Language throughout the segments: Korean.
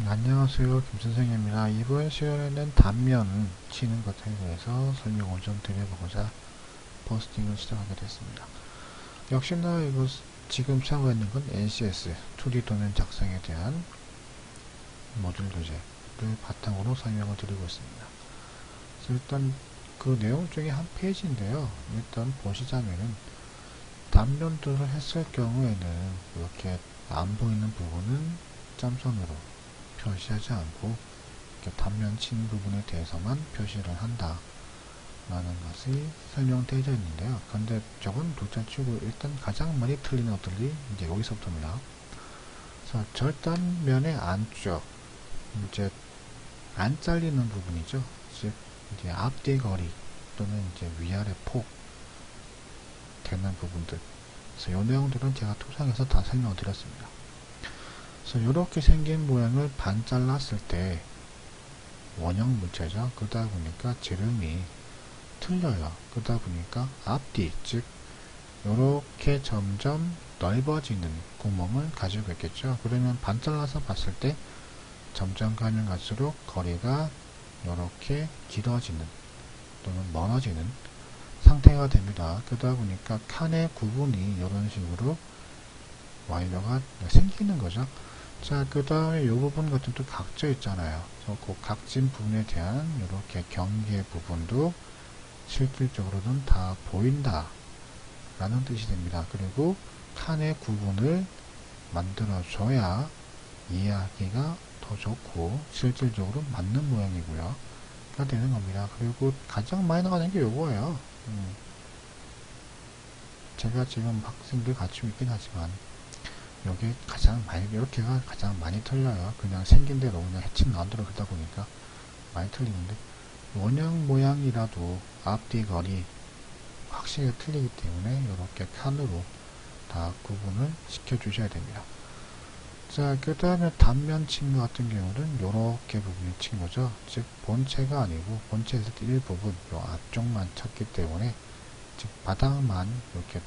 안녕하세요, 김선생입니다. 이번 시간에는 단면 치는 것에 대해서 설명을 좀 드려보고자 포스팅을 시작하게 됐습니다. 역시나 이거 지금 사용하고 있는 건 NCS 2D 도면 작성에 대한 모듈 교재를 바탕으로 설명을 드리고 있습니다. 그래서 일단 그 내용 중에 한 페이지인데요. 일단 보시자면은 단면도를 했을 경우에는 이렇게 안 보이는 부분은 점선으로 표시하지 않고 이렇게 단면 친 부분에 대해서만 표시를 한다 라는 것이 설명되어 있는데요. 그런데 저건 둘째치고 일단 가장 많이 틀리는 것들이 이제 여기서부터입니다. 그래서 절단면의 안쪽, 이제 안 잘리는 부분이죠. 즉 이제 앞뒤 거리 또는 이제 위아래 폭 되는 부분들. 그래서 이 내용들은 제가 토상에서 다 설명을 드렸습니다. 그래서 이렇게 생긴 모양을 반 잘랐을 때 원형 물체죠. 그러다 보니까 지름이 틀려요. 그러다 보니까 앞뒤, 즉 이렇게 점점 넓어지는 구멍을 가지고 있겠죠. 그러면 반 잘라서 봤을 때 점점 가면 갈수록 거리가 이렇게 길어지는 또는 멀어지는 상태가 됩니다. 그러다 보니까 칸의 구분이 이런 식으로 완료가 생기는 거죠. 자, 그 다음에 이 부분 같은 또 각져 있잖아요. 그래서 그 각진 부분에 대한 이렇게 경계 부분도 실질적으로는 다 보인다 라는 뜻이 됩니다. 그리고 칸의 구분을 만들어줘야 이해하기가 더 좋고 실질적으로 맞는 모양이고요. 가 되는 겁니다. 그리고 가장 많이 나가는 게 요거예요. 제가 지금 학생들 갖추고 있긴 하지만 요게 가장 많이, 이렇게가 가장 많이 틀려요. 그냥 생긴 대로 그냥 해칭 나오도록 그러다 보니까 많이 틀리는데 원형 모양이라도 앞뒤 거리 확실히 틀리기 때문에 이렇게 칸으로 다 구분을 시켜 주셔야 됩니다. 자, 그 다음에 단면 친 거 같은 경우는 이렇게 부분이 친 거죠. 즉 본체가 아니고 본체에서 일부분 요 앞쪽만 쳤기 때문에 즉 바닥만 이렇게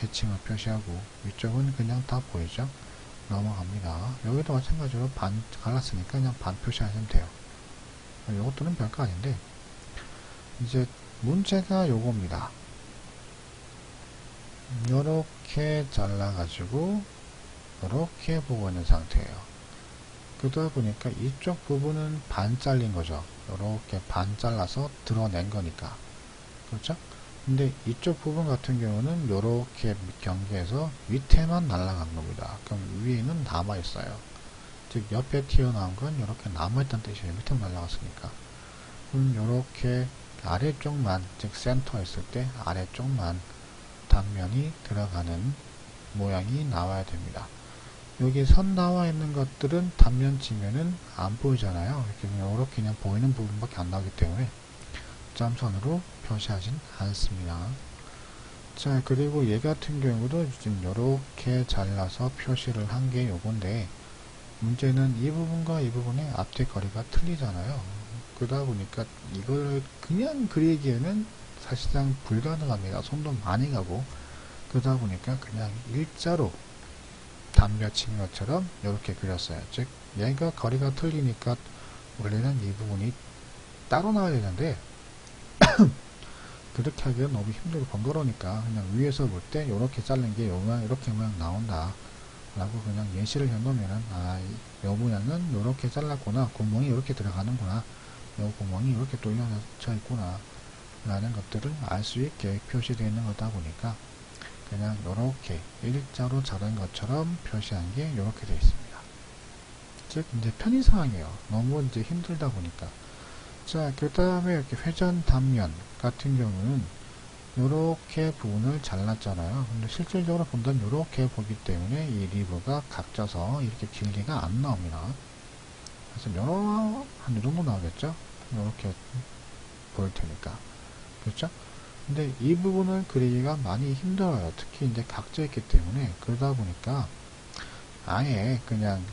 해칭을 표시하고 위쪽은 그냥 다 보이죠. 넘어갑니다. 여기도 마찬가지로 반 갈랐으니까 그냥 반 표시하시면 돼요. 이것들은 별거 아닌데 이제 문제가 요겁니다. 요렇게 잘라가지고 요렇게 보고 있는 상태예요. 그러다 보니까 이쪽 부분은 반 잘린 거죠. 요렇게 반 잘라서 드러낸 거니까. 그렇죠? 근데 이쪽 부분 같은 경우는 요렇게 경계에서 밑에만 날아간 겁니다. 그럼 위에는 남아있어요. 즉 옆에 튀어나온 건 요렇게 남아있다는 뜻이에요. 밑에 날아갔으니까. 그럼 요렇게 아래쪽만, 즉 센터에 있을 때 아래쪽만 단면이 들어가는 모양이 나와야 됩니다. 여기 선 나와 있는 것들은 단면 치면은 안 보이잖아요. 이렇게 그냥 보이는 부분밖에 안 나오기 때문에 점선으로 표시하진 않습니다. 자, 그리고 얘 같은 경우도 지금 이렇게 잘라서 표시를 한 게 요건데 문제는 이 부분과 이 부분의 앞뒤 거리가 틀리잖아요. 그러다 보니까 이걸 그냥 그리기에는 사실상 불가능합니다. 손도 많이 가고 그러다 보니까 그냥 일자로 단면 친 것처럼 이렇게 그렸어요. 즉 얘가 거리가 틀리니까 원래는 이 부분이 따로 나와야 되는데 그렇게 하기가 너무 힘들고 번거로우니까 그냥 위에서 볼 때 이렇게 자른 게 요 모양 이렇게 모양 나온다 라고 그냥 예시를 해놓으면은 요 모양은 이렇게 잘랐구나, 구멍이 이렇게 들어가는구나, 요 구멍이 이렇게 또 이어져 있구나 라는 것들을 알 수 있게 표시되어 있는 거다 보니까 그냥 이렇게 일자로 자른 것처럼 표시한 게 이렇게 되어 있습니다. 즉 이제 편의사항이에요. 너무 이제 힘들다 보니까. 자, 그 다음에 이렇게 회전 단면 같은 경우는 이렇게 부분을 잘랐잖아요. 근데 실질적으로 본다면 이렇게 보기 때문에 이 리브가 각져서 이렇게 길이가 안 나옵니다. 그래서 한 이 정도 나오겠죠? 이렇게 보일 테니까. 그렇죠? 근데 이 부분을 그리기가 많이 힘들어요. 특히 이제 각져 있기 때문에. 그러다 보니까 아예 그냥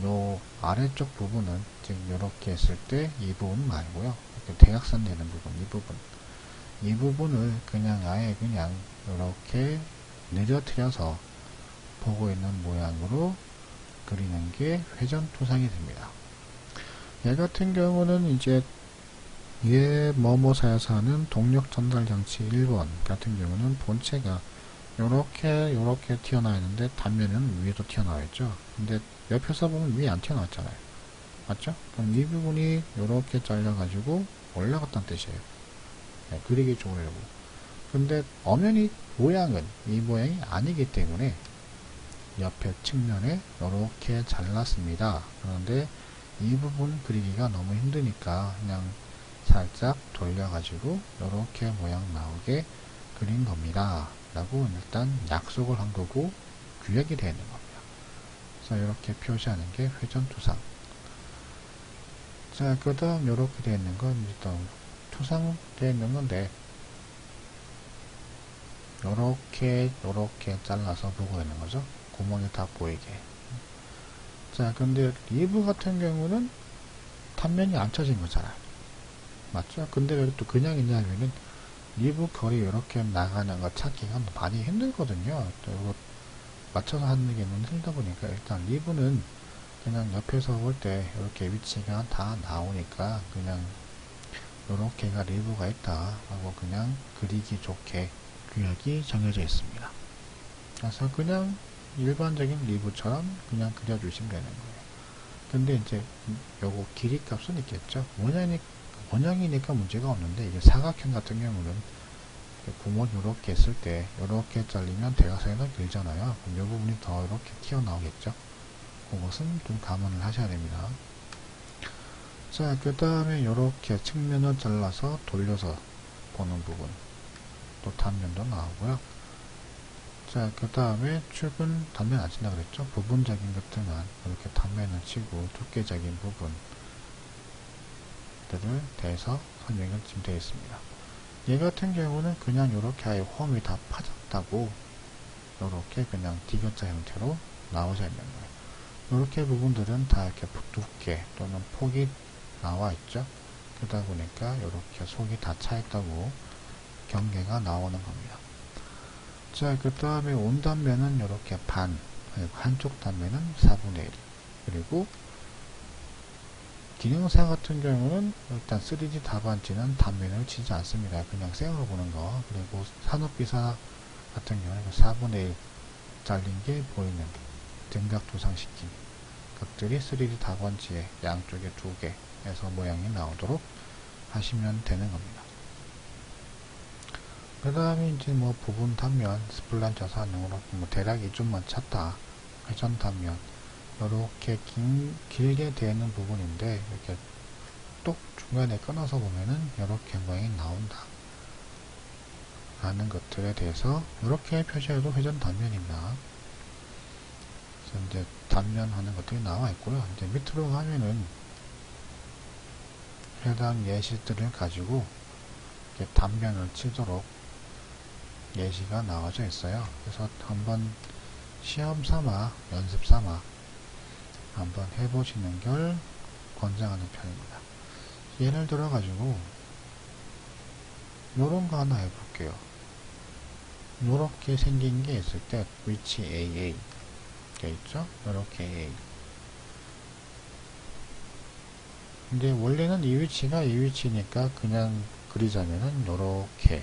요 아래쪽 부분은 지금 이렇게 했을 때 이 부분 말고요. 이렇게 대각선 되는 부분, 이 부분을 그냥 아예 그냥 이렇게 늘어뜨려서 보고 있는 모양으로 그리는 게 회전투상이 됩니다. 얘 같은 경우는 이제 얘 뭐뭐사에서 하는 동력 전달 장치 1번 같은 경우는 본체가 요렇게 튀어나와 있는데 단면은 위에도 튀어나와 있죠. 근데 옆에서 보면 위에 안 튀어나왔잖아요. 맞죠? 그럼 이 부분이 요렇게 잘려가지고 올라갔다는 뜻이에요. 네, 그리기 좋으려고. 근데 엄연히 모양은 이 모양이 아니기 때문에 옆에 측면에 요렇게 잘랐습니다. 그런데 이 부분 그리기가 너무 힘드니까 그냥 살짝 돌려가지고 요렇게 모양 나오게 그린 겁니다. 라고 일단 약속을 한 거고 규약이 되어 있는 겁니다. 그래서 이렇게 표시하는 게 회전투상. 자, 그 다음 이렇게 되어 있는 건 일단 투상되어 있는 건데 요렇게 잘라서 보고 있는 거죠. 구멍이 다 보이게. 자, 근데 리브 같은 경우는 단면이 안 쳐진 거잖아요. 맞죠? 근데 왜 또 그냥 있냐면은 리브 거리 이렇게 나가는 거 찾기가 많이 힘들거든요. 또 이거 맞춰서 하는 게 너무 힘들다 보니까 일단 리브는 그냥 옆에서 볼 때 이렇게 위치가 다 나오니까 그냥 요렇게가 리브가 있다 하고 그냥 그리기 좋게 규약이 정해져 있습니다. 그래서 그냥 일반적인 리브처럼 그냥 그려주시면 되는 거예요. 근데 이제 요거 길이 값은 있겠죠. 원형이니까 문제가 없는데 이게 사각형 같은 경우는 구멍 이렇게 했을 때 이렇게 잘리면 대각선이 길잖아요. 그럼 이 부분이 더 이렇게 튀어나오겠죠. 그것은 좀 감안을 하셔야 됩니다. 자, 그 다음에 이렇게 측면을 잘라서 돌려서 보는 부분, 또 단면도 나오고요. 자, 그 다음에 축은 단면 안 친다 그랬죠. 부분적인 것들만 이렇게 단면을 치고 두께적인 부분들을 대해서 설명을 지금 되어 있습니다. 얘 같은 경우는 그냥 이렇게 아예 홈이 다 파졌다고 이렇게 그냥 디귿자 형태로 나오져 있는 거예요. 이렇게 부분들은 다 이렇게 두께 또는 폭이 나와 있죠. 그러다 보니까 이렇게 속이 다 차 있다고 경계가 나오는 겁니다. 자, 그 다음에 온 단면은 이렇게 반, 한쪽 단면은 4분의 1. 그리고 기능사 같은 경우는 일단 3D 답안지는 단면을 치지 않습니다. 그냥 생으로 보는 거. 그리고 산업비사 같은 경우는 4분의 1 잘린 게 보이는 등각 도상시킨 것들이 3D 답안지에 양쪽에 2개에서 모양이 나오도록 하시면 되는 겁니다. 그 다음에 이제 뭐 부분 단면, 스플란 저사용으로 뭐 대략 이 점만 찾다. 회전 단면. 이렇게 길게 되는 부분인데 이렇게 또 중간에 끊어서 보면은 이렇게 모양이 나온다 라는 것들에 대해서 이렇게 표시해도 회전 단면입니다. 그래서 이제 단면 하는 것들이 나와 있고요. 이제 밑으로 가면은 해당 예시들을 가지고 이렇게 단면을 치도록 예시가 나와져 있어요. 그래서 한번 시험 삼아, 연습 삼아 한번 해보시는 걸 권장하는 편입니다. 예를 들어 가지고 요런 거 하나 해볼게요. 요렇게 생긴 게 있을 때 위치 AA 돼 있죠? 요렇게 AA. 근데 원래는 이 위치가 이 위치니까 그냥 그리자면은 요렇게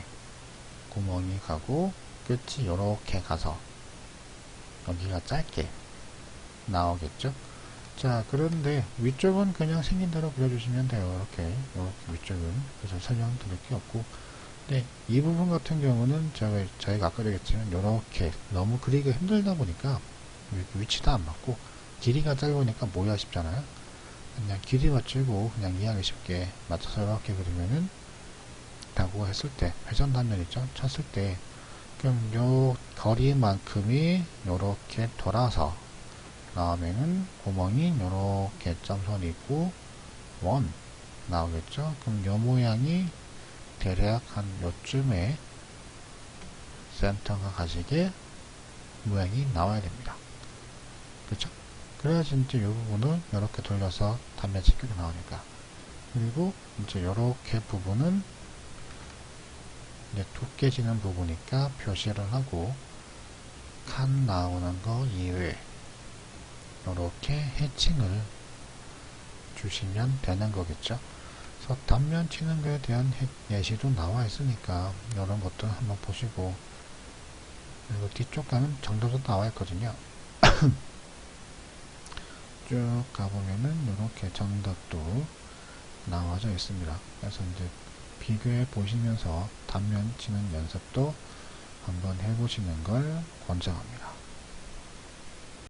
구멍이 가고 끝이 요렇게 가서 여기가 짧게 나오겠죠? 자, 그런데 위쪽은 그냥 생긴 대로 그려주시면 돼요. 이렇게 위쪽은. 그래서 설명드릴 게 없고. 근데 이 부분 같은 경우는 저희가 아까 얘기했지만 이렇게 너무 그리기가 힘들다 보니까 위치도 안 맞고 길이가 짧으니까 뭐야 싶잖아요. 그냥 길이 맞추고 그냥 이해하기 쉽게 맞춰서 이렇게 그리면은 다고 했을 때 회전 단면 있죠? 쳤을 때 그럼 요 거리만큼이 요렇게 돌아서 나오면은 구멍이 요렇게 점선이 있고 원 나오겠죠. 그럼 요 모양이 대략 한 요쯤에 센터가 가지게 모양이 나와야 됩니다. 그렇죠? 그래야지 이제 요 부분을 요렇게 돌려서 단면 체크가 나오니까. 그리고 이제 요렇게 부분은 이제 두께지는 부분이니까 표시를 하고 칸 나오는 거 이외 이렇게 해칭을 주시면 되는 거겠죠. 그래서 단면 치는 거에 대한 예시도 나와 있으니까 이런 것들 한번 보시고, 그리고 뒤쪽 가면 정답도 나와 있거든요. 쭉 가보면은 이렇게 정답도 나와져 있습니다. 그래서 이제 비교해 보시면서 단면 치는 연습도 한번 해보시는 걸 권장합니다.